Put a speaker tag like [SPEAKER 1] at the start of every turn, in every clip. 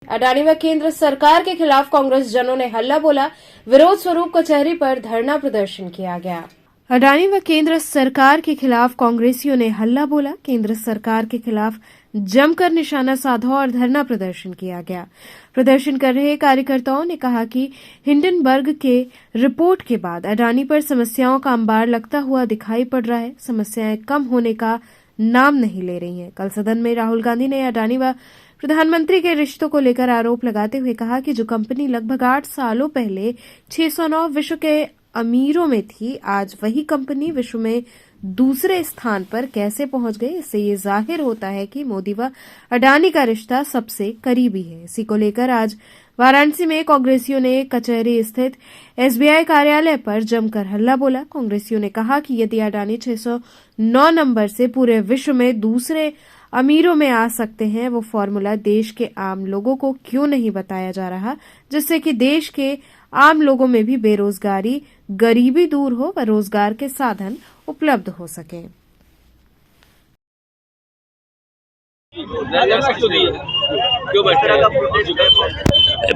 [SPEAKER 1] अडानी व केंद्र सरकार के खिलाफ कांग्रेस जनों ने हल्ला बोला। विरोध स्वरूप कचहरी पर धरना प्रदर्शन किया गया। अडानी व केंद्र सरकार के खिलाफ कांग्रेसियों ने हल्ला बोला। केंद्र सरकार के खिलाफ जमकर निशाना साधा और धरना प्रदर्शन किया गया। प्रदर्शन कर रहे कार्यकर्ताओं ने कहा कि हिंडनबर्ग के रिपोर्ट के बाद अडानी पर समस्याओं का अंबार लगता हुआ दिखाई पड़ रहा है। समस्याएं कम होने का नाम नहीं ले रही हैं। कल सदन में राहुल गांधी ने अडानी व प्रधानमंत्री के रिश्तों को लेकर आरोप लगाते हुए कहा कि जो कंपनी लगभग 8 सालों पहले 609 विश्व के अमीरों में थी, आज वही कंपनी विश्व में दूसरे स्थान पर कैसे पहुंच गई। इससे ये जाहिर होता है कि मोदी व अडानी का रिश्ता सबसे करीबी है। इसी को लेकर आज वाराणसी में कांग्रेसियों ने कचहरी स्थित एसबीआई कार्यालय पर जमकर हल्ला बोला। कांग्रेसियों ने कहा कि यदि अडानी 609 नंबर से पूरे विश्व में दूसरे अमीरों में आ सकते हैं, वो फॉर्मूला देश के आम लोगों को क्यों नहीं बताया जा रहा, जिससे कि देश के आम लोगों में भी बेरोजगारी, गरीबी दूर हो व रोजगार के साधन उपलब्ध हो सके।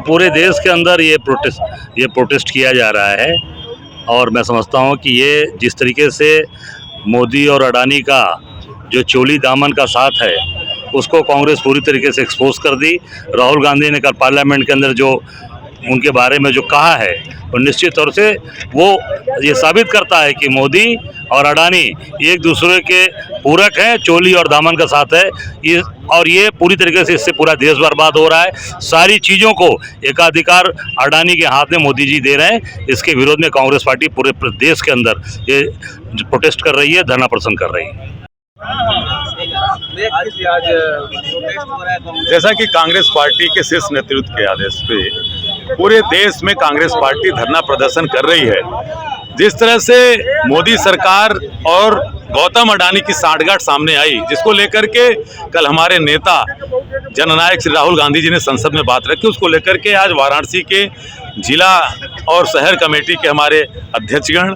[SPEAKER 2] पूरे देश के अंदर ये प्रोटेस्ट किया जा रहा है और मैं समझता हूँ कि ये जिस तरीके से मोदी और अडानी का जो चोली दामन का साथ है उसको कांग्रेस पूरी तरीके से एक्सपोज कर दी। राहुल गांधी ने कल पार्लियामेंट के अंदर जो उनके बारे में जो कहा है और निश्चित तौर से वो ये साबित करता है कि मोदी और अडानी एक दूसरे के पूरक हैं, चोली और दामन का साथ है ये पूरी तरीके से इससे पूरा देश बर्बाद हो रहा है। सारी चीज़ों को एकाधिकार अडानी के हाथ में मोदी जी दे रहे हैं। इसके विरोध में कांग्रेस पार्टी पूरे देश के अंदर ये प्रोटेस्ट कर रही है, धरना प्रदर्शन कर रही है।
[SPEAKER 3] जैसा कि कांग्रेस पार्टी के शीर्ष नेतृत्व के आदेश पे पूरे देश में कांग्रेस पार्टी धरना प्रदर्शन कर रही है। जिस तरह से मोदी सरकार और गौतम अडानी की सांठगांठ सामने आई, जिसको लेकर के कल हमारे नेता जननायक श्री राहुल गांधी जी ने संसद में बात रखी, उसको लेकर के आज वाराणसी के जिला और शहर कमेटी के हमारे अध्यक्षगण,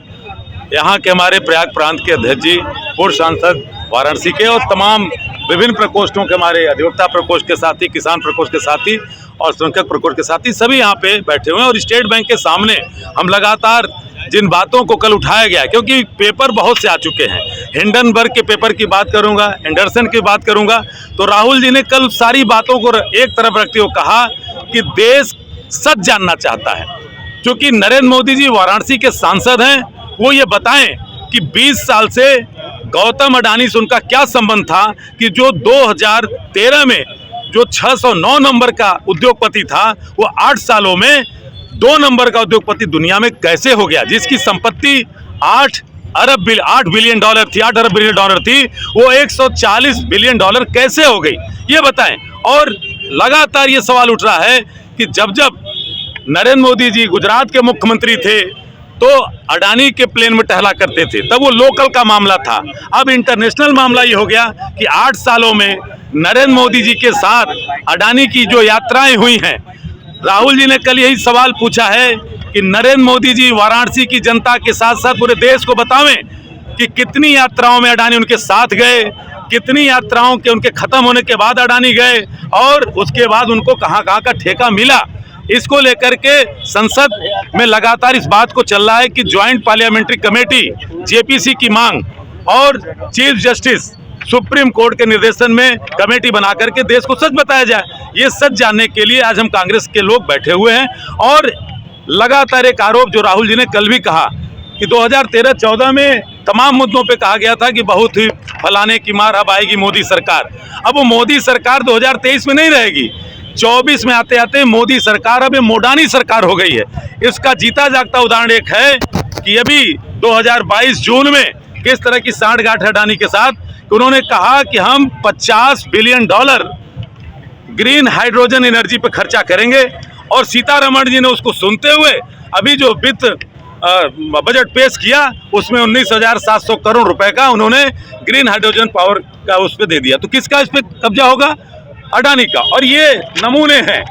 [SPEAKER 3] यहाँ के हमारे प्रयाग प्रांत के अध्यक्ष जी, पूर्व सांसद वाराणसी के और तमाम विभिन्न प्रकोष्ठों के हमारे अधिवक्ता प्रकोष्ठ के साथी, किसान प्रकोष्ठ के साथी और संरक्षक प्रकोष्ठ के साथी सभी यहाँ पे बैठे हुए हैं। और स्टेट बैंक के सामने हम लगातार जिन बातों को कल उठाया गया, क्योंकि पेपर बहुत से आ चुके हैं, हिंडनबर्ग के पेपर की बात करूंगा, एंडरसन की बात करूंगा, तो राहुल जी ने कल सारी बातों को एक तरफ रखते हुए कहा कि देश सच जानना चाहता है। क्योंकि नरेंद्र मोदी जी वाराणसी के सांसद हैं, वो ये बताएं कि 20 साल से गौतम अडानी से उनका क्या संबंध था कि जो 2013 में जो 609 नंबर का उद्योगपति था, वो 8 सालों में 2 नंबर का उद्योगपति दुनिया में कैसे हो गया, जिसकी संपत्ति 8 बिलियन डॉलर थी, 8 अरब बिलियन डॉलर थी, वो 140 बिलियन डॉलर कैसे हो गई, ये बताएं। और लगातार ये सवाल उठ रहा है कि जब नरेंद्र मोदी जी गुजरात के मुख्यमंत्री थे तो अडानी के प्लेन में टहला करते थे, तब वो लोकल का मामला था। अब इंटरनेशनल मामला ये हो गया कि 8 सालों में नरेंद्र मोदी जी के साथ अडानी की जो यात्राएं हुई हैं, राहुल जी ने कल यही सवाल पूछा है कि नरेंद्र मोदी जी वाराणसी की जनता के साथ साथ पूरे देश को बतावें कि कितनी यात्राओं में अडानी उनके साथ गए, कितनी यात्राओं के उनके खत्म होने के बाद अडानी गए और उसके बाद उनको कहाँ कहाँ का ठेका मिला। इसको लेकर के संसद में लगातार इस बात को चल रहा है कि ज्वाइंट पार्लियामेंट्री कमेटी जेपीसी की मांग और चीफ जस्टिस सुप्रीम कोर्ट के निर्देशन में कमेटी बना करके देश को सच बताया जाए। ये सच जानने के लिए आज हम कांग्रेस के लोग बैठे हुए हैं। और लगातार एक आरोप जो राहुल जी ने कल भी कहा कि 2013-14 में तमाम मुद्दों पे कहा गया था कि बहुत ही फलाने की मार, अब आएगी मोदी सरकार। अब वो मोदी सरकार 2023 में नहीं रहेगी, 24 में आते आते मोदी सरकार अब मोडानी सरकार हो गई है। इसका जीता जागता उदाहरण एक है कि अभी 2022 जून में किस तरह की सांठगांठ है अडानी के साथ कि उन्होंने कहा कि हम 50 billion dollar green hydrogen energy पे खर्चा करेंगे। और सीतारमण जी ने उसको सुनते हुए अभी जो वित्त बजट पेश किया उसमें 19,700 करोड़ रुपए का उन्होंने ग्रीन हाइड्रोजन पावर का उस पर दे दिया। तो किसका इस पे कब्जा होगा? अडानी का। और ये नमूने हैं